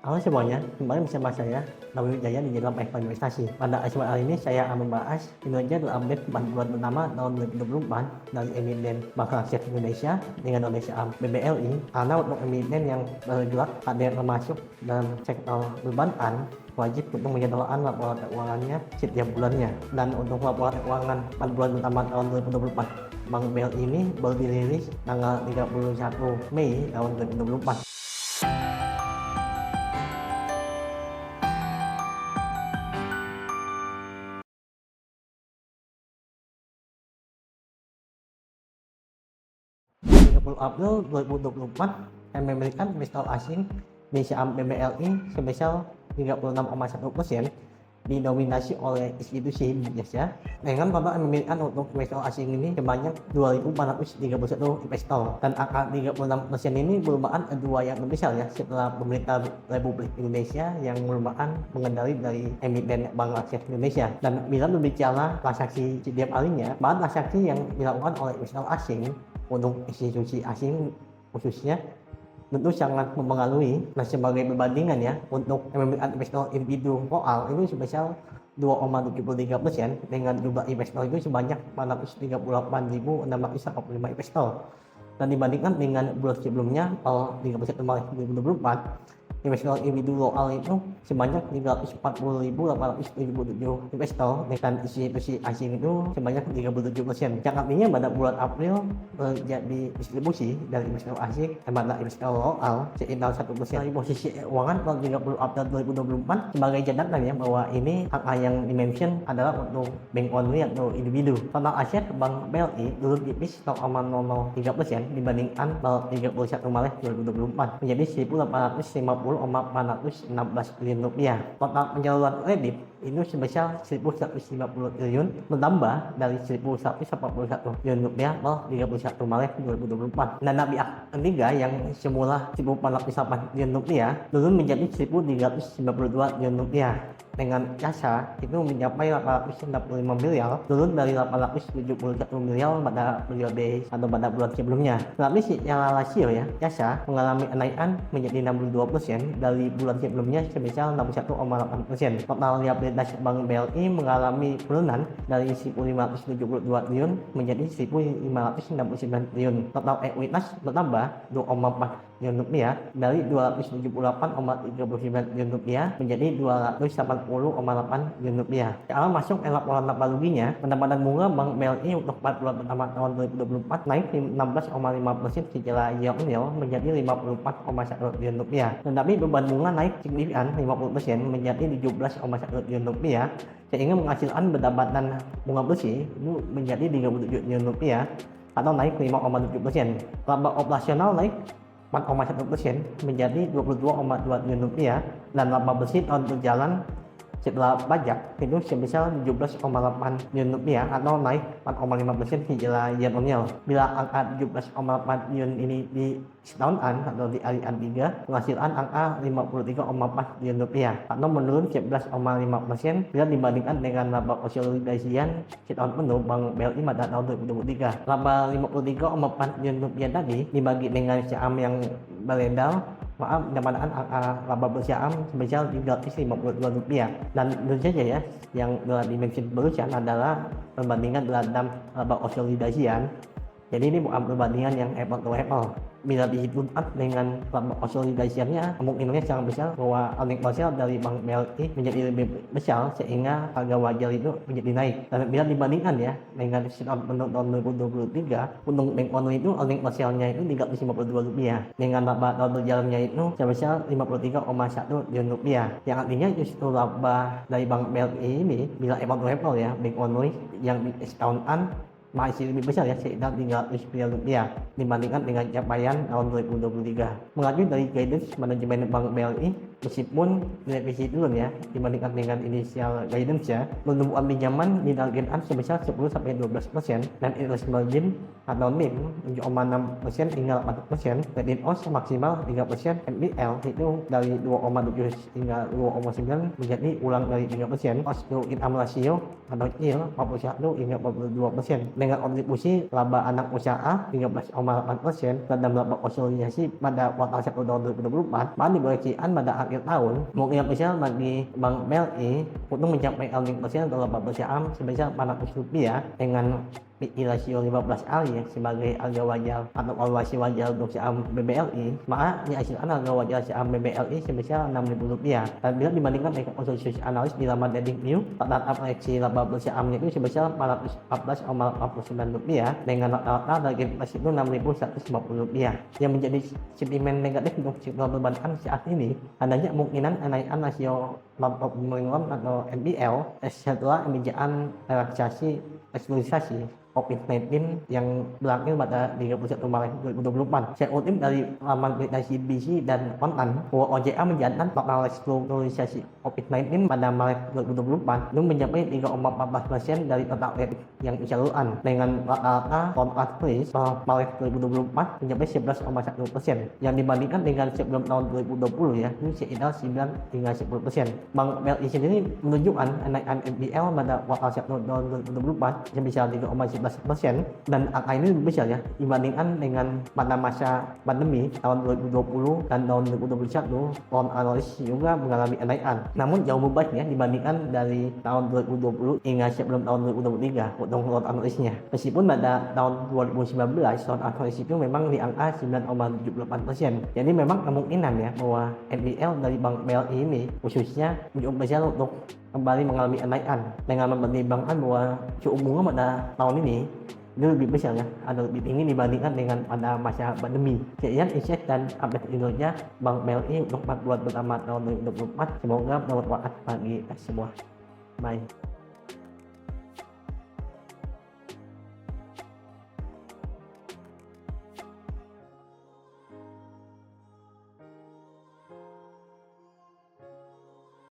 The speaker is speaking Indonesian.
Halo semuanya, kembali bersama saya, Nawi Wijaya di dalam Investasi. Pada kesempatan kali ini saya akan membahas kinerja dan update bantuan pertama tahun 2024 dari emiten Bank Rakyat Indonesia dengan Indonesia Saham BBLI. Karena untuk emiten yang bergerak ada yang termasuk dalam sektor perbankan, wajib untuk menjadwalkan laporan keuangannya setiap bulannya. Dan untuk laporan keuangan pada bulan pertama tahun 2024, Bank BBLI ini baru dirilis tanggal 31 Mei tahun 2024. April 2024 yang memberikan investor asing di saham BBLI sebesar 36,1% didominasi oleh institusi biasa dengan total yang memberikan untuk investor asing ini sebanyak 2.431 investor, dan angka 36% ini merupakan kedua yang terbesar ya setelah pemerintah Republik Indonesia yang merupakan pengendali dari emiten Bank Rakyat Indonesia. Dan bila berbicara transaksi setiap harinya, bahan transaksi yang dilakukan oleh investor asing untuk institusi asing khususnya tentu sangat mempengaruhi. Nah, sebagai perbandingan ya, untuk memberikan investor individual itu sebesar 2,73% dengan jumlah investor itu sebanyak 438.685 investor, dan dibandingkan dengan bulan sebelumnya 31 Maret 2024, investor individual itu sebanyak 340.877 investor dan institusi asing itu sebanyak 37%. Yang artinya pada bulan April terjadi distribusi dari investor asing kepada investor lokal sekitar 1%. Dari posisi keuangan pada 30 April 2024 sebagai catatan ya, bahwa ini angka yang dimention adalah untuk bank only atau individu. Total aset Bank BLI turun tipis 0,03% dibandingkan pada 31 Maret 2024 menjadi 1.850,416 triliun rupiah. Total penyaluran kredit itu sebesar 1.150 triliun, bertambah dari 1.141 triliun rupiah per 31 Maret 2024. Dana pihak ketiga yang semula 1.408 triliun rupiah turun menjadi 1.392 triliun rupiah. Dengan jasa itu mencapai 865 miliar, turun dari 871 miliar pada periode atau pada bulan sebelumnya. Tapi secara rasio ya, jasa mengalami kenaikan menjadi 62% dari bulan sebelumnya sebesar 61,8%. Total liabilitas Bank BLI mengalami penurunan dari 1.572 triliun menjadi 1.569 triliun. Total ekuitas bertambah 2,4 triliun rupiah dari 278,39 triliun rupiah menjadi 280,8 triliun rupiah. Kalau masuk laporan laba ruginya, pendapatan bunga Bank BLI untuk 4 bulan pertama tahun 2024 naik 16,5% secara year-on-year menjadi 54,1 triliun rupiah. Tetapi beban bunga naik signifikan 50% menjadi 17,1 triliun rupiah, sehingga menghasilkan pendapatan bunga bersih itu menjadi 37 triliun rupiah atau naik 5,7%. Laba operasional naik 4,1% menjadi 22,2 triliun rupiah, dan laba bersih tahun berjalan setelah pajak itu sebesar 17,8 triliun rupiah atau naik 4,5% secara year-on-year. Bila angka 17,8 triliun ini di setahunan atau di harian 3 menghasilkan angka 53,4 triliun rupiah atau menurun 11,5% bila dibandingkan dengan laba konsolidasian setahun penuh Bank BLI pada tahun 2023. Laba 53,4 triliun rupiah tadi dibagi dengan saham yang beredar mendapatkan angka laba bersaham sebesar 352 rupiah. Dan tentu saja ya, yang telah dimention barusan adalah perbandingan terhadap laba konsolidasian. Jadi ini bukan perbandingan yang apple to apple. Bila dihitung dengan laba konsolidasiannya, kemungkinannya sangat besar bahwa earning per share dari Bank BLI menjadi lebih besar sehingga harga wajar itu menjadi naik. Dan bila dibandingkan ya dengan setahun penuh tahun 2023, untuk bank only itu earning per share-nya itu 352 rupiah dengan laba tahun berjalannya itu sebesar 53,1 triliun rupiah. Yang artinya justru laba dari Bank BLI ini bila apple to apple ya, bank only yang setahunan masih lebih besar ya, sekitar 300 miliar rupiah dibandingkan dengan capaian tahun 2023. Mengacu dari guidance manajemen Bank BLI, meskipun revisi turun ya dibandingkan dengan inisial guidance ya, pertumbuhan pinjaman ditargetkan sebesar 10-12% dan interest margin atau NIM 7,6% hingga 8%, credit loss maksimal 3%, NPL itu dari 2,7 hingga 2,9 menjadi ulang dari 3%, cost to income ratio atau yield 41 hingga 42%. Dengan kontribusi laba anak usaha 13,8% dan laba konsolidasi pada kuartal 1 tahun 2024, bahan diproyeksikan pada akhir akhir tahun, kemungkinan besar bagi Bank BLI untuk mencapai earning per share atau laba bersaham sebesar Rp400 dengan PE rasio 15 kali ya, sebagai harga wajar atau valuasi wajar untuk saham BBLI, maka dihasilkan harga wajar saham BBLI sebesar Rp6.000. Dan bila dibandingkan dengan konsensus analis di laman TradingView, rata-rata proyeksi laba bersahamnya itu sebesar Rp414,49 dengan rata-rata target price itu Rp6.150. Yang menjadi sentimen negatif untuk sektor perbankan saat ini adanya kemungkinan kenaikan rasio non-performing loan atau NPL setelah kebijakan relaksasi sekuritisasi COVID-19 yang berakhir pada 31 Maret 2024. Saya kutip dari laman berita CNBC dan Kontan bahwa OJK mencatatkan total restrukturisasi COVID-19 pada Maret 2024 itu mencapai 3,14% dari total rate yang keseluruhan, dengan rata-rata kontrak kris Maret 2024 mencapai 11,1%, yang dibandingkan dengan sebelum tahun 2020 ya, itu sekitar 9 hingga 10%. Bank BLI sendiri menunjukkan kenaikan NPL pada kuartal 1 tahun 2024 sebesar 3,11%, dan angka ini lebih besar ya dibandingkan dengan pada masa pandemi tahun 2020 dan tahun 2021. Loan analis juga mengalami kenaikan, namun jauh lebih baik ya dibandingkan dari tahun 2020 hingga sebelum tahun 2023 untuk loan analisnya. Meskipun pada tahun 2019 loan analis itu memang di angka 9,78%. Jadi memang kemungkinan ya bahwa NPL dari Bank BLI ini khususnya cukup besar untuk kembali mengalami kenaikan, dengan mempertimbangkan bahwa suku bunga pada tahun ini itu lebih besar ya, atau lebih tinggi dibandingkan dengan pada masa pandemi. Sekian insight dan update Indonesia Bank BLI untuk 4 bulan pertama tahun 2024. Semoga bermanfaat bagi semua. Bye.